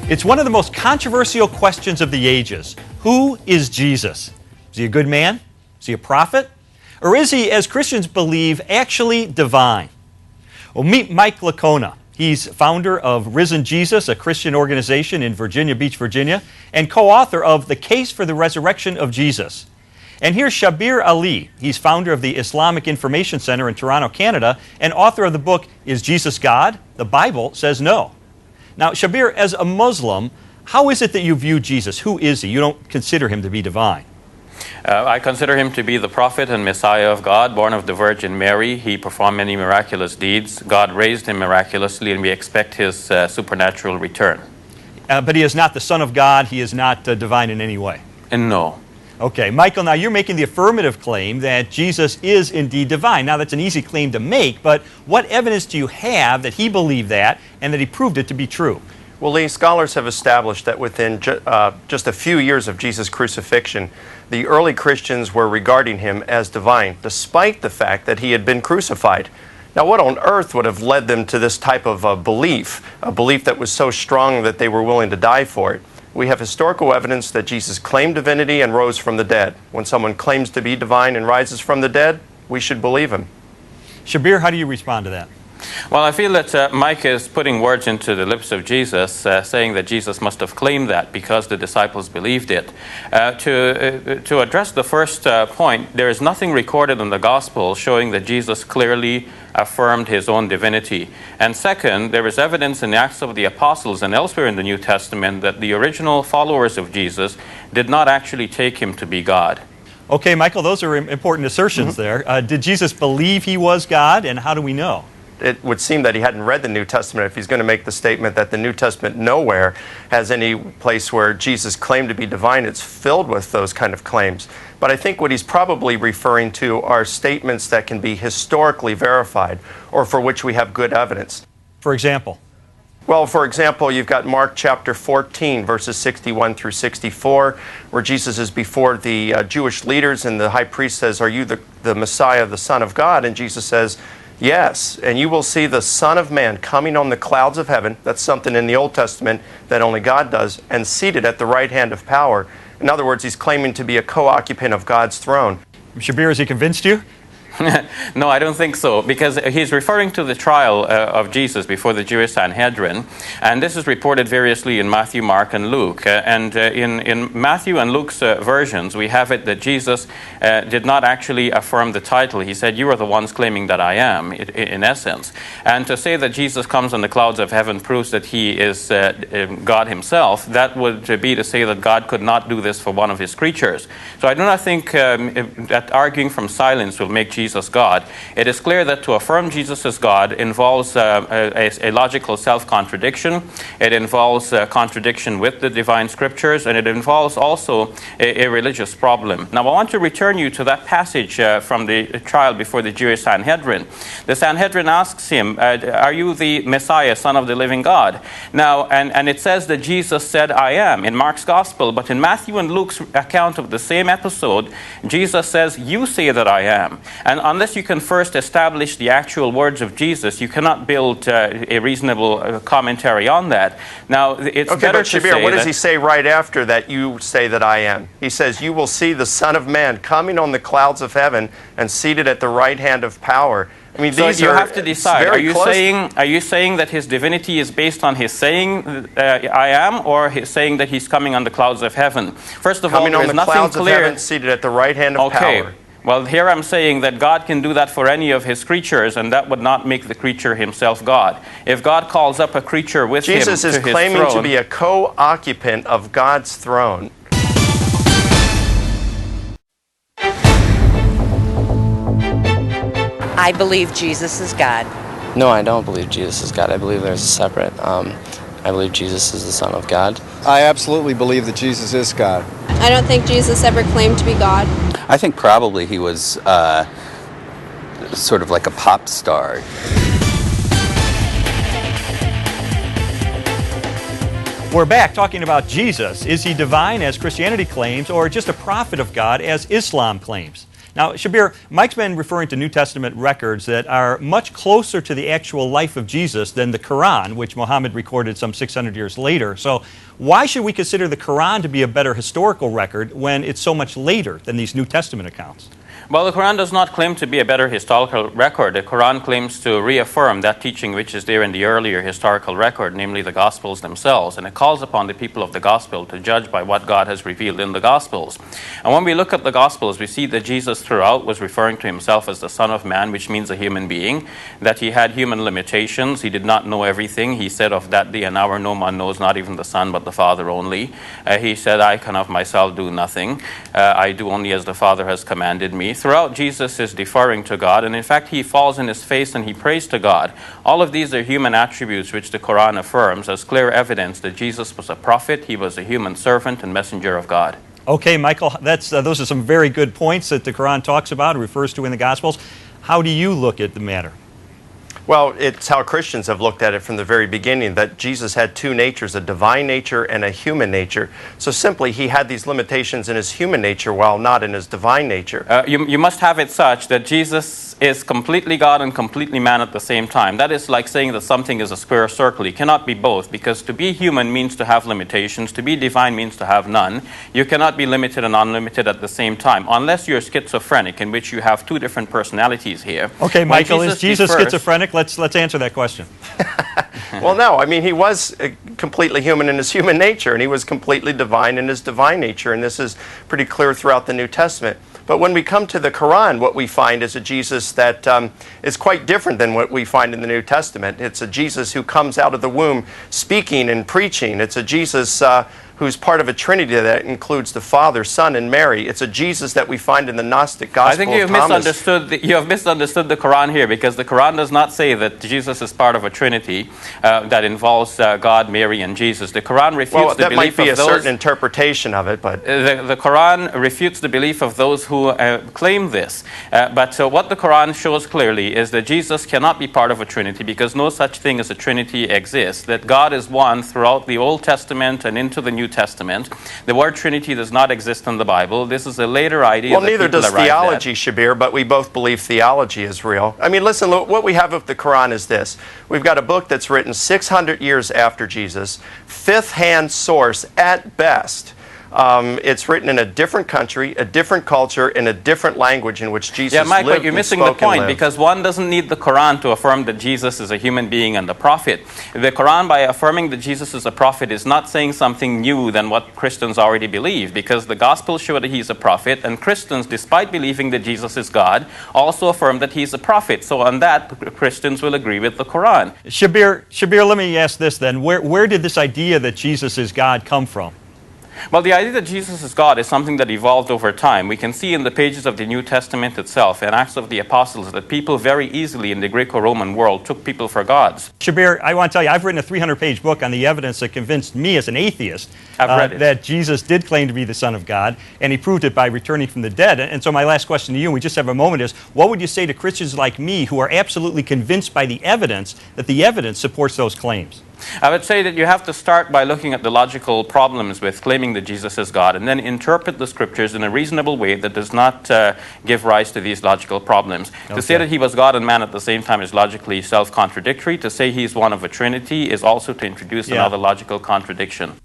It's one of the most controversial questions of the ages. Who is Jesus? Is he a good man? Is he a prophet? Or is he, as Christians believe, actually divine? Well, meet Mike Licona. He's founder of Risen Jesus, a Christian organization in Virginia Beach, Virginia, and co-author of The Case for the Resurrection of Jesus. And here's Shabir Ali. He's founder of the Islamic Information Center in Toronto, Canada, and author of the book, Is Jesus God? The Bible Says No. Now, Shabir, as a Muslim, how is it that you view Jesus? Who is he? You don't consider him to be divine. I consider him to be the prophet and Messiah of God, born of the Virgin Mary. He performed many miraculous deeds. God raised him miraculously, and we expect his supernatural return. But he is not the Son of God. He is not divine in any way. And no. Okay, Michael, now you're making the affirmative claim that Jesus is indeed divine. Now, that's an easy claim to make, but what evidence do you have that he believed that and that he proved it to be true? Well, Lee, scholars have established that within just a few years of Jesus' crucifixion, the early Christians were regarding him as divine, despite the fact that he had been crucified. Now, what on earth would have led them to this type of a belief that was so strong that they were willing to die for it? We have historical evidence that Jesus claimed divinity and rose from the dead. When someone claims to be divine and rises from the dead, we should believe him. Shabir, how do you respond to that? Well, I feel that Mike is putting words into the lips of Jesus, saying that Jesus must have claimed that because the disciples believed it. To address the first point, there is nothing recorded in the Gospel showing that Jesus clearly affirmed his own divinity. And second, there is evidence in the Acts of the Apostles and elsewhere in the New Testament that the original followers of Jesus did not actually take him to be God. Okay, Michael, those are important assertions there. Did Jesus believe he was God, and how do we know? It would seem that he hadn't read the New Testament if he's going to make the statement that the New Testament nowhere has any place where Jesus claimed to be divine. It's filled with those kind of claims. But I think what he's probably referring to are statements that can be historically verified or for which we have good evidence. For example? Well, for example, you've got Mark chapter 14, verses 61 through 64, where Jesus is before the Jewish leaders and the high priest says, "Are you the Messiah, the Son of God?" And Jesus says, "Yes, and you will see the Son of Man coming on the clouds of heaven." That's something in the Old Testament that only God does, and seated at the right hand of power. In other words, he's claiming to be a co-occupant of God's throne. Shabir, has he convinced you? No, I don't think so, because he's referring to the trial of Jesus before the Jewish Sanhedrin, and this is reported variously in Matthew, Mark, and Luke. In Matthew and Luke's versions, we have it that Jesus did not actually affirm the title. He said, "You are the ones claiming that I am," in essence. And to say that Jesus comes on the clouds of heaven proves that he is God himself. That would be to say that God could not do this for one of his creatures. So I do not think that arguing from silence will make Jesus God. It is clear that to affirm Jesus as God involves a logical self-contradiction. It involves contradiction with the divine scriptures, and it involves also a religious problem. Now, I want to return you to that passage from the trial before the Jewish Sanhedrin. The Sanhedrin asks him, "Are you the Messiah, Son of the living God?" Now, and it says that Jesus said, "I am," in Mark's Gospel, but in Matthew and Luke's account of the same episode, Jesus says, "You say that I am." And unless you can first establish the actual words of Jesus, you cannot build a reasonable commentary on that. Now, it's okay, better but to Shabir, say what does he say right after that, "You say that I am"? He says, "You will see the Son of Man coming on the clouds of heaven and seated at the right hand of power." I mean, so these you are have to decide. Are you saying that his divinity is based on his saying "I am," or his saying that he's coming on the clouds of heaven? First of all, there is nothing clouds clear. Of heaven, seated at the right hand of power. Well, here I'm saying that God can do that for any of his creatures, and that would not make the creature himself God. If God calls up a creature with him to his throne... Jesus is claiming to be a co-occupant of God's throne. I believe Jesus is God. No, I don't believe Jesus is God. I believe there's a separate... I believe Jesus is the Son of God. I absolutely believe that Jesus is God. I don't think Jesus ever claimed to be God. I think probably he was sort of like a pop star. We're back talking about Jesus. Is he divine, as Christianity claims, or just a prophet of God, as Islam claims? Now, Shabir, Mike's been referring to New Testament records that are much closer to the actual life of Jesus than the Quran, which Muhammad recorded some 600 years later. So why should we consider the Quran to be a better historical record when it's so much later than these New Testament accounts? Well, the Quran does not claim to be a better historical record. The Quran claims to reaffirm that teaching which is there in the earlier historical record, namely the Gospels themselves. And it calls upon the people of the Gospel to judge by what God has revealed in the Gospels. And when we look at the Gospels, we see that Jesus throughout was referring to himself as the Son of Man, which means a human being, that he had human limitations. He did not know everything. He said of that day and hour no man knows, not even the Son, but the Father only. He said, I can of myself do nothing. I do only as the Father has commanded me. Throughout, Jesus is deferring to God, and in fact, he falls in his face and he prays to God. All of these are human attributes which the Quran affirms as clear evidence that Jesus was a prophet, he was a human servant and messenger of God. Okay, Michael, those are some very good points that the Quran talks about and refers to in the Gospels. How do you look at the matter? Well, it's how Christians have looked at it from the very beginning, that Jesus had two natures, a divine nature and a human nature. So simply, he had these limitations in his human nature while not in his divine nature. You must have it such that Jesus is completely God and completely man at the same time. That is like saying that something is a square circle. You cannot be both, because to be human means to have limitations. To be divine means to have none. You cannot be limited and unlimited at the same time, unless you're schizophrenic, in which you have two different personalities here. Okay, Michael, is Jesus schizophrenic? Let's answer that question. Well, no. I mean, he was completely human in his human nature, and he was completely divine in his divine nature, and this is pretty clear throughout the New Testament. But when we come to the Quran, what we find is a Jesus that is quite different than what we find in the New Testament. It's a Jesus who comes out of the womb speaking and preaching. It's a Jesus who's part of a Trinity that includes the Father, Son, and Mary. It's a Jesus that we find in the Gnostic Gospel I think you have misunderstood the Quran here, because the Quran does not say that Jesus is part of a Trinity that involves God, Mary, and Jesus. The Quran refutes the belief of those... Well, that might be a certain interpretation of it, but... The Quran refutes the belief of those who claim this. But what the Quran shows clearly is that Jesus cannot be part of a Trinity, because no such thing as a Trinity exists. That God is one throughout the Old Testament and into the New Testament. The word Trinity does not exist in the Bible. This is a later idea. Well, neither does theology, Shabir, but we both believe theology is real. I mean, listen, what we have of the Quran is this. We've got a book that's written 600 years after Jesus, fifth-hand source at best. It's written in a different country, a different culture, in a different language in which Jesus Mike, lived but you're missing the point, because one doesn't need the Quran to affirm that Jesus is a human being and a prophet. The Quran, by affirming that Jesus is a prophet, is not saying something new than what Christians already believe, because the Gospels show that he's a prophet, and Christians, despite believing that Jesus is God, also affirm that he's a prophet. So on that, Christians will agree with the Quran. Shabir, let me ask this then. Where did this idea that Jesus is God come from? Well, the idea that Jesus is God is something that evolved over time. We can see in the pages of the New Testament itself and Acts of the Apostles that people very easily in the Greco-Roman world took people for gods. Shabir, I want to tell you, I've written a 300-page book on the evidence that convinced me as an atheist that Jesus did claim to be the Son of God, and he proved it by returning from the dead. And so my last question to you, and we just have a moment, is what would you say to Christians like me who are absolutely convinced by the evidence that the evidence supports those claims? I would say that you have to start by looking at the logical problems with claiming that Jesus is God, and then interpret the scriptures in a reasonable way that does not give rise to these logical problems. Okay. To say that he was God and man at the same time is logically self-contradictory. To say he's one of a Trinity is also to introduce another logical contradiction.